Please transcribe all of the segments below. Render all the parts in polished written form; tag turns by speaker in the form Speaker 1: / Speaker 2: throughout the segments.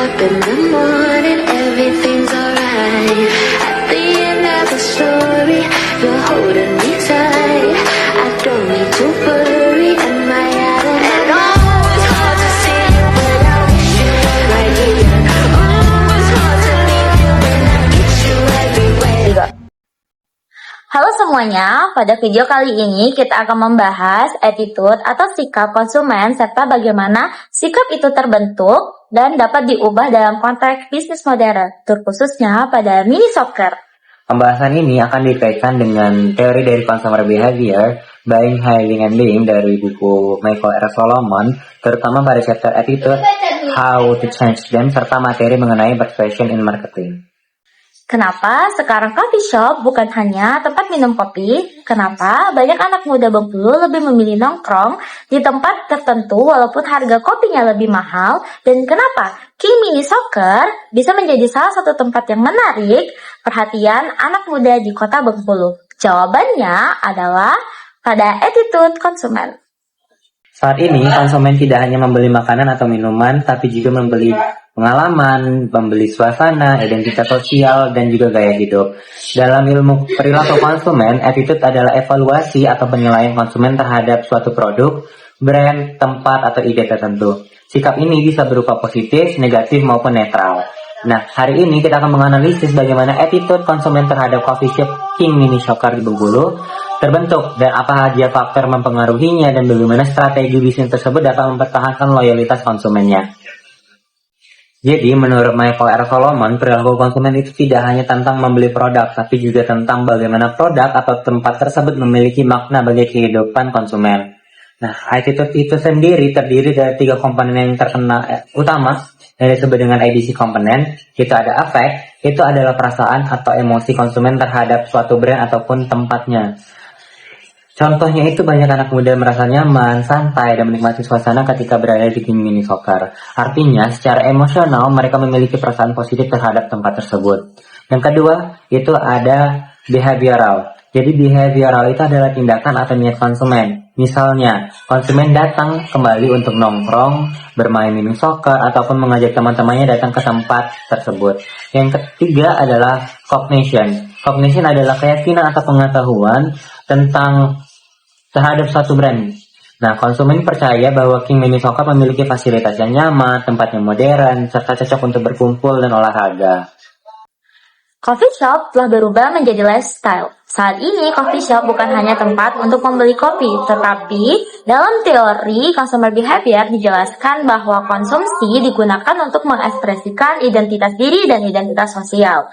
Speaker 1: up in the morning, everything's alright. At the end of the story, you're holding me tight. I don't need to worry, am I out of my mind? It's hard to see you, but I wish you were right here. Oh, it's hard to leave you when I get you everywhere.
Speaker 2: Halo semuanya, pada video kali ini kita akan membahas attitude atau sikap konsumen serta bagaimana sikap itu terbentuk dan dapat diubah dalam konteks bisnis modern, terkhususnya pada mini soccer.
Speaker 3: Pembahasan ini akan dikaitkan dengan teori dari consumer behavior, buying, hiring, and being dari buku Michael R. Solomon, terutama pada chapter attitude, how to change them, serta materi mengenai persuasion in marketing.
Speaker 2: Kenapa sekarang coffee shop bukan hanya tempat minum kopi? Kenapa banyak anak muda Bengkulu lebih memilih nongkrong di tempat tertentu walaupun harga kopinya lebih mahal? Dan kenapa King Mini Soccer bisa menjadi salah satu tempat yang menarik perhatian anak muda di kota Bengkulu? Jawabannya adalah pada attitude konsumen.
Speaker 3: Saat ini, konsumen tidak hanya membeli makanan atau minuman, tapi juga membeli pengalaman, membeli suasana, identitas sosial, dan juga gaya hidup. Dalam ilmu perilaku konsumen, attitude adalah evaluasi atau penilaian konsumen terhadap suatu produk, brand, tempat, atau ide tertentu. Sikap ini bisa berupa positif, negatif, maupun netral. Nah, hari ini kita akan menganalisis bagaimana attitude konsumen terhadap coffee shop King Mini Soccer di Bengkulu terbentuk dan apa saja faktor mempengaruhinya dan bagaimana strategi bisnis tersebut dapat mempertahankan loyalitas konsumennya. Jadi, menurut Michael R. Solomon, perilaku konsumen itu tidak hanya tentang membeli produk, tapi juga tentang bagaimana produk atau tempat tersebut memiliki makna bagi kehidupan konsumen. Nah, attitude itu sendiri terdiri dari 3 komponen yang utama, yang disebut dengan ABC komponen. Itu ada affect, itu adalah perasaan atau emosi konsumen terhadap suatu brand ataupun tempatnya. Contohnya itu banyak anak muda merasa nyaman, santai, dan menikmati suasana ketika berada di King Mini Soccer. Artinya, secara emosional mereka memiliki perasaan positif terhadap tempat tersebut. Yang kedua, itu ada behavioral. Jadi behavioral itu adalah tindakan atau niat konsumen. Misalnya, konsumen datang kembali untuk nongkrong, bermain mini soccer, ataupun mengajak teman-temannya datang ke tempat tersebut. Yang ketiga adalah cognition. Cognition adalah keyakinan atau pengetahuan tentang terhadap suatu brand. Nah, konsumen percaya bahwa King Mini Soccer memiliki fasilitas yang nyaman, tempatnya modern, serta cocok untuk berkumpul dan olahraga.
Speaker 2: Coffee shop telah berubah menjadi lifestyle. Saat ini, coffee shop bukan hanya tempat untuk membeli kopi, tetapi dalam teori consumer behavior dijelaskan bahwa konsumsi digunakan untuk mengekspresikan identitas diri dan identitas sosial.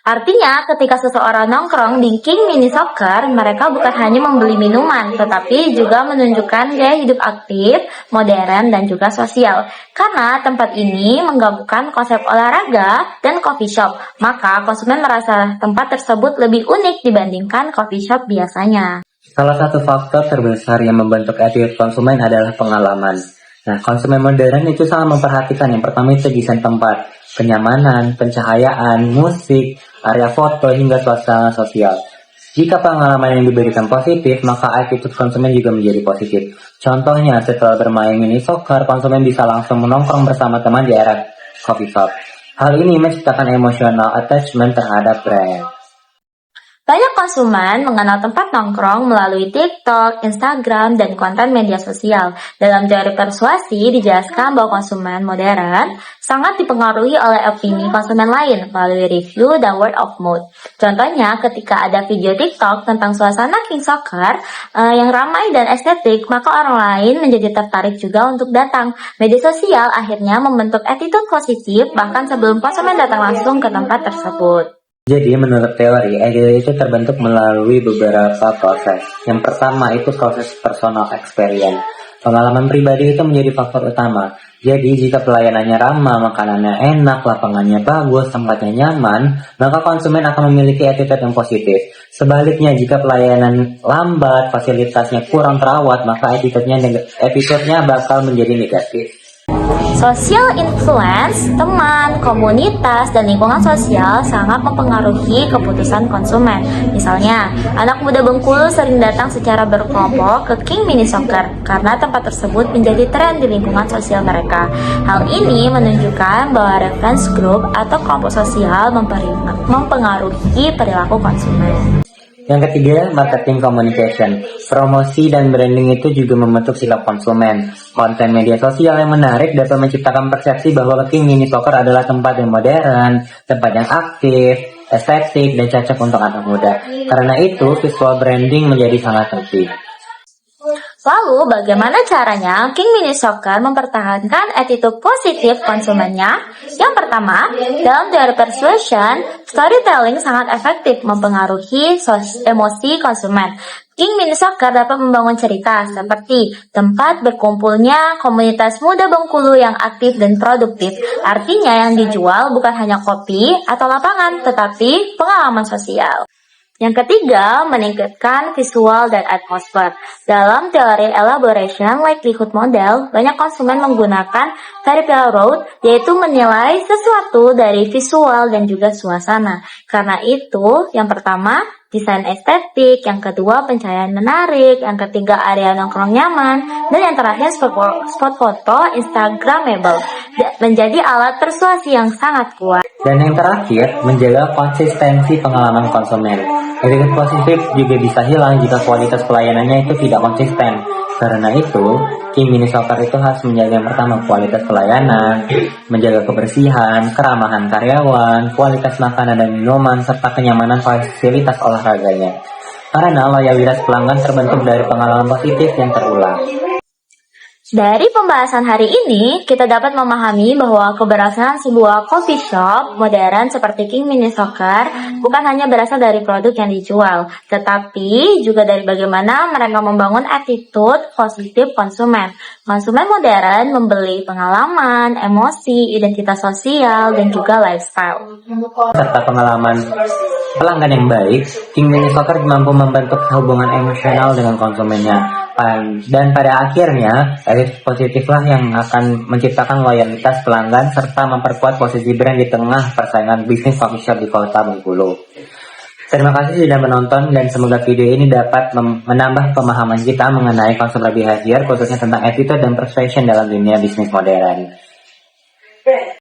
Speaker 2: Artinya, ketika seseorang nongkrong di King Mini Soccer, mereka bukan hanya membeli minuman, tetapi juga menunjukkan gaya hidup aktif, modern, dan juga sosial. Karena tempat ini menggabungkan konsep olahraga dan coffee shop, maka konsumen merasa tempat tersebut lebih unik dibandingkan coffee shop biasanya.
Speaker 3: Salah satu faktor terbesar yang membentuk attitude konsumen adalah pengalaman. Nah, konsumen modern itu sangat memperhatikan yang pertama itu desain tempat, kenyamanan, pencahayaan, musik, area foto, hingga suasana sosial. Jika pengalaman yang diberikan positif, maka attitude konsumen juga menjadi positif. Contohnya, setelah bermain mini soccer, konsumen bisa langsung menongkrong bersama teman di area coffee shop. Hal ini menciptakan emotional attachment terhadap brand.
Speaker 2: Banyak konsumen mengenal tempat nongkrong melalui TikTok, Instagram, dan konten media sosial. Dalam teori persuasi dijelaskan bahwa konsumen modern sangat dipengaruhi oleh opini konsumen lain melalui review dan word of mouth. Contohnya, ketika ada video TikTok tentang suasana King Soccer yang ramai dan estetik, maka orang lain menjadi tertarik juga untuk datang. Media sosial akhirnya membentuk attitude positif bahkan sebelum konsumen datang langsung ke tempat tersebut.
Speaker 3: Jadi, menurut teori, attitude itu terbentuk melalui beberapa proses. Yang pertama itu proses personal experience. Pengalaman pribadi itu menjadi faktor utama. Jadi, jika pelayanannya ramah, makanannya enak, lapangannya bagus, tempatnya nyaman, maka konsumen akan memiliki attitude yang positif. Sebaliknya, jika pelayanan lambat, fasilitasnya kurang terawat, maka attitude-nya bakal menjadi negatif.
Speaker 2: Social influence, teman, komunitas, dan lingkungan sosial sangat mempengaruhi keputusan konsumen. Misalnya, anak muda Bengkulu sering datang secara berkelompok ke King Mini Soccer karena tempat tersebut menjadi tren di lingkungan sosial mereka. Hal ini menunjukkan bahwa reference group atau kelompok sosial mempengaruhi perilaku konsumen.
Speaker 3: Yang ketiga, marketing communication. Promosi dan branding itu juga membentuk sikap konsumen. Konten media sosial yang menarik dapat menciptakan persepsi bahwa King Mini Soccer adalah tempat yang modern, tempat yang aktif, estetik, dan cocok untuk anak muda. Karena itu, visual branding menjadi sangat penting.
Speaker 2: Lalu, bagaimana caranya King Mini Soccer mempertahankan attitude positif konsumennya? Yang pertama, dalam teori persuasion, storytelling sangat efektif mempengaruhi emosi konsumen. King Mini Soccer dapat membangun cerita seperti tempat berkumpulnya komunitas muda Bengkulu yang aktif dan produktif. Artinya yang dijual bukan hanya kopi atau lapangan, tetapi pengalaman sosial. Yang ketiga, meningkatkan visual dan atmosfer. Dalam teori elaboration likelihood model, banyak konsumen menggunakan peripheral road, yaitu menilai sesuatu dari visual dan juga suasana. Karena itu, yang pertama, desain estetik, yang kedua, pencahayaan menarik, yang ketiga, area nongkrong nyaman, dan yang terakhir, spot foto Instagramable, menjadi alat persuasi yang sangat kuat.
Speaker 3: Dan yang terakhir, menjaga konsistensi pengalaman konsumen. Attitude positif juga bisa hilang jika kualitas pelayanannya itu tidak konsisten. Karena itu, King Mini Soccer itu harus menjaga yang pertama kualitas pelayanan, menjaga kebersihan, keramahan karyawan, kualitas makanan dan minuman, serta kenyamanan fasilitas olahraganya. Karena loyalitas pelanggan terbentuk dari pengalaman positif yang terulang.
Speaker 2: Dari pembahasan hari ini, kita dapat memahami bahwa keberhasilan sebuah coffee shop modern seperti King Mini Soccer bukan hanya berasal dari produk yang dijual, tetapi juga dari bagaimana mereka membangun attitude positif konsumen. Konsumen modern membeli pengalaman, emosi, identitas sosial, dan juga lifestyle.
Speaker 3: Serta pengalaman pelanggan yang baik, King Mini Soccer mampu membentuk hubungan emosional dengan konsumennya. Dan pada akhirnya, attitude positiflah yang akan menciptakan loyalitas pelanggan serta memperkuat posisi brand di tengah persaingan bisnis coffee shop di kota Bengkulu. Terima kasih sudah menonton dan semoga video ini dapat menambah pemahaman kita mengenai consumer behavior khususnya tentang attitude dan persuasion dalam dunia bisnis modern.